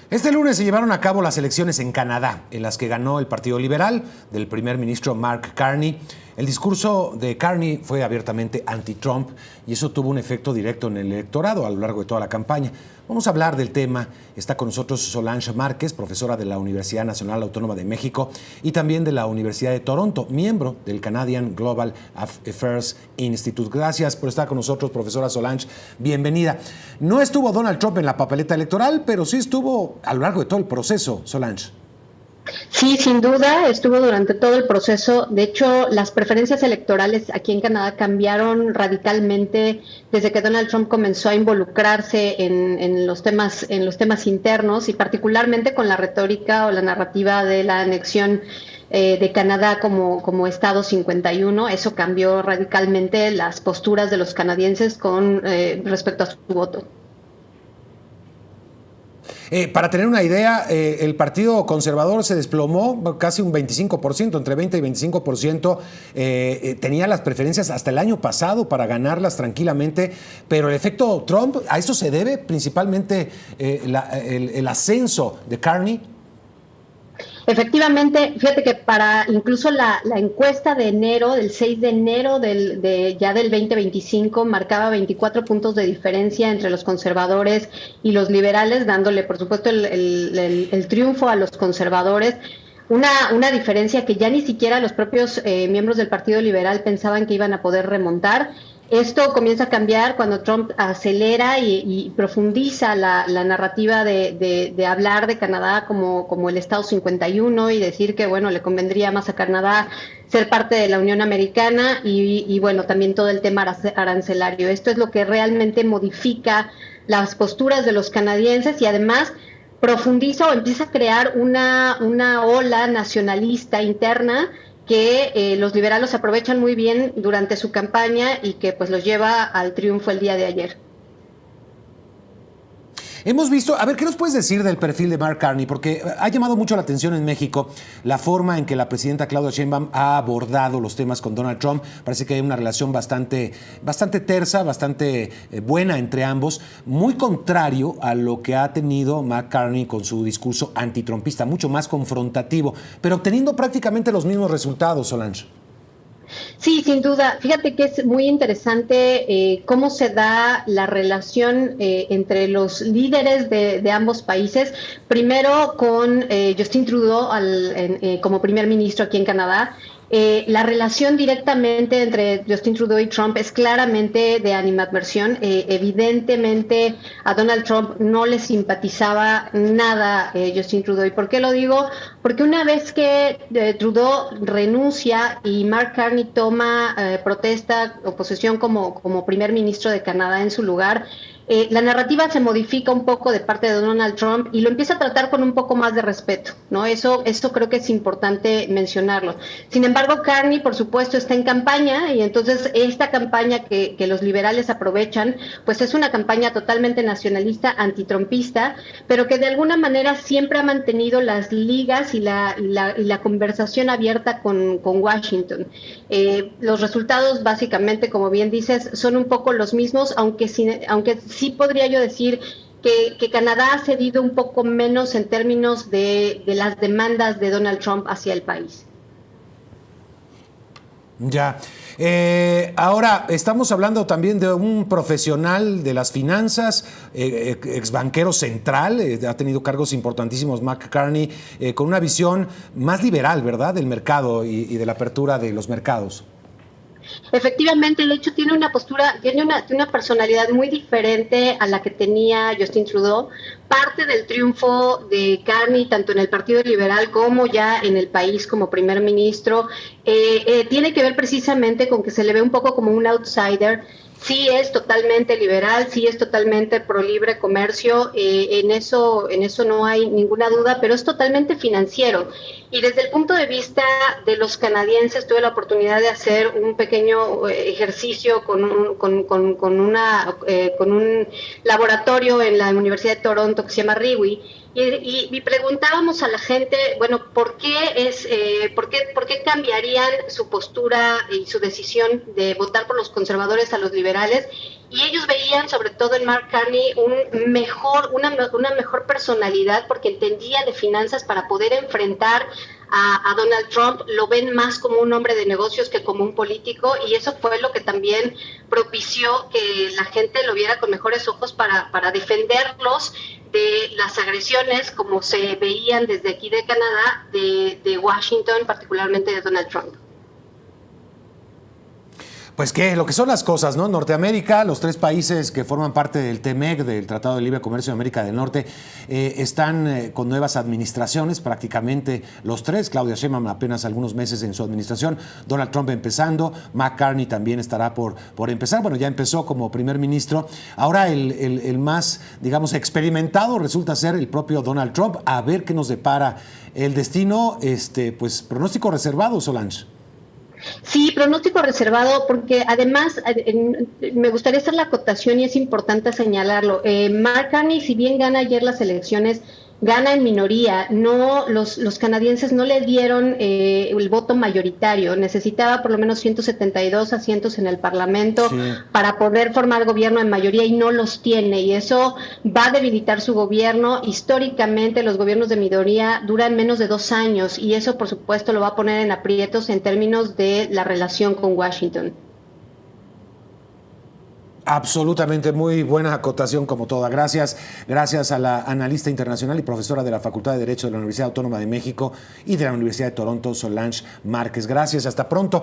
Este lunes se llevaron a cabo las elecciones en Canadá, en las que ganó el Partido Liberal del primer ministro Mark Carney. El discurso de Carney fue abiertamente anti-Trump y eso tuvo un efecto directo en el electorado a lo largo de toda la campaña. Vamos a hablar del tema. Está con nosotros Solange Márquez, profesora de la Universidad Nacional Autónoma de México y también de la Universidad de Toronto, miembro del Canadian Global Affairs Institute. Gracias por estar con nosotros, profesora Solange. Bienvenida. No estuvo Donald Trump en la papeleta electoral, pero sí estuvo a lo largo de todo el proceso, Solange. Sí, sin duda, estuvo durante todo el proceso. De hecho, las preferencias electorales aquí en Canadá cambiaron radicalmente desde que Donald Trump comenzó a involucrarse en los temas internos y particularmente con la retórica o la narrativa de la anexión de Canadá como Estado 51. Eso cambió radicalmente las posturas de los canadienses con respecto a su voto. Para tener una idea, el Partido Conservador se desplomó casi un 25%, entre 20 y 25%. Tenía las preferencias hasta el año pasado para ganarlas tranquilamente, pero el efecto Trump, a eso se debe principalmente el ascenso de Carney. Efectivamente, fíjate que para incluso la encuesta de enero, del 6 de enero ya del 2025, marcaba 24 puntos de diferencia entre los conservadores y los liberales, dándole, por supuesto, el triunfo a los conservadores. Una diferencia que ya ni siquiera los propios miembros del Partido Liberal pensaban que iban a poder remontar. Esto comienza a cambiar cuando Trump acelera y profundiza la narrativa de hablar de Canadá como el Estado 51 y decir que, bueno, le convendría más a Canadá ser parte de la Unión Americana y bueno, también todo el tema arancelario. Esto es lo que realmente modifica las posturas de los canadienses y además profundiza o empieza a crear una ola nacionalista interna que los liberales aprovechan muy bien durante su campaña y que pues los lleva al triunfo el día de ayer. Hemos visto, a ver, ¿qué nos puedes decir del perfil de Mark Carney? Porque ha llamado mucho la atención en México la forma en que la presidenta Claudia Sheinbaum ha abordado los temas con Donald Trump. Parece que hay una relación bastante tersa, bastante buena entre ambos, muy contrario a lo que ha tenido Mark Carney con su discurso antitrumpista, mucho más confrontativo, pero obteniendo prácticamente los mismos resultados, Solange. Sí, sin duda. Fíjate que es muy interesante cómo se da la relación entre los líderes de ambos países. Primero con Justin Trudeau como primer ministro aquí en Canadá. La relación directamente entre Justin Trudeau y Trump es claramente de animadversión. Evidentemente a Donald Trump no le simpatizaba nada Justin Trudeau. ¿Y por qué lo digo? Porque una vez que Trudeau renuncia y Mark Carney toma protesta o posesión como primer ministro de Canadá en su lugar, la narrativa se modifica un poco de parte de Donald Trump y lo empieza a tratar con un poco más de respeto, ¿no? Eso creo que es importante mencionarlo. Sin embargo, Carney, por supuesto, está en campaña y entonces esta campaña que los liberales aprovechan, pues es una campaña totalmente nacionalista, antitrumpista, pero que de alguna manera siempre ha mantenido las ligas y la conversación abierta con Washington. Los resultados, básicamente, como bien dices, son un poco los mismos, aunque sí podría yo decir que Canadá ha cedido un poco menos en términos de las demandas de Donald Trump hacia el país. Ya. Ahora, estamos hablando también de un profesional de las finanzas, ex banquero central, ha tenido cargos importantísimos, Mark Carney, con una visión más liberal, ¿verdad?, del mercado y de la apertura de los mercados. Efectivamente, de hecho tiene una personalidad muy diferente a la que tenía Justin Trudeau. Parte del triunfo de Carney, tanto en el Partido Liberal como ya en el país como primer ministro, tiene que ver precisamente con que se le ve un poco como un outsider. Sí es totalmente liberal, sí es totalmente pro libre comercio, en eso no hay ninguna duda, pero es totalmente financiero. Y desde el punto de vista de los canadienses, tuve la oportunidad de hacer un pequeño ejercicio con un laboratorio en la Universidad de Toronto que se llama RIWI, y preguntábamos a la gente, bueno, ¿por qué cambiarían su postura y su decisión de votar por los conservadores a los liberales? y ellos veían sobre todo en Mark Carney una mejor personalidad porque entendía de finanzas para poder enfrentar a Donald Trump. Lo ven más como un hombre de negocios que como un político, y eso fue lo que también propició que la gente lo viera con mejores ojos para defenderlos de las agresiones como se veían desde aquí de Canadá, de Washington, particularmente de Donald Trump. Pues que lo que son las cosas, ¿no? Norteamérica, los 3 países que forman parte del TEMEC, del Tratado de Libre Comercio de América del Norte, están con nuevas administraciones, prácticamente los 3. Claudia Sheinbaum apenas algunos meses en su administración, Donald Trump empezando, Mark Carney también estará por empezar. Bueno, ya empezó como primer ministro. Ahora el más, digamos, experimentado resulta ser el propio Donald Trump. A ver qué nos depara el destino. Pues pronóstico reservado, Solange. Sí, pronóstico reservado, porque además me gustaría hacer la acotación y es importante señalarlo. Mark Carney, si bien gana ayer las elecciones, gana en minoría. No, los canadienses no le dieron el voto mayoritario. Necesitaba por lo menos 172 asientos en el Parlamento para poder formar gobierno en mayoría, y no los tiene, y eso va a debilitar su gobierno. Históricamente los gobiernos de minoría duran menos de 2 años, y eso por supuesto lo va a poner en aprietos en términos de la relación con Washington. Absolutamente, muy buena acotación como toda. Gracias a la analista internacional y profesora de la Facultad de Derecho de la Universidad Autónoma de México y de la Universidad de Toronto, Solange Márquez. Gracias, hasta pronto.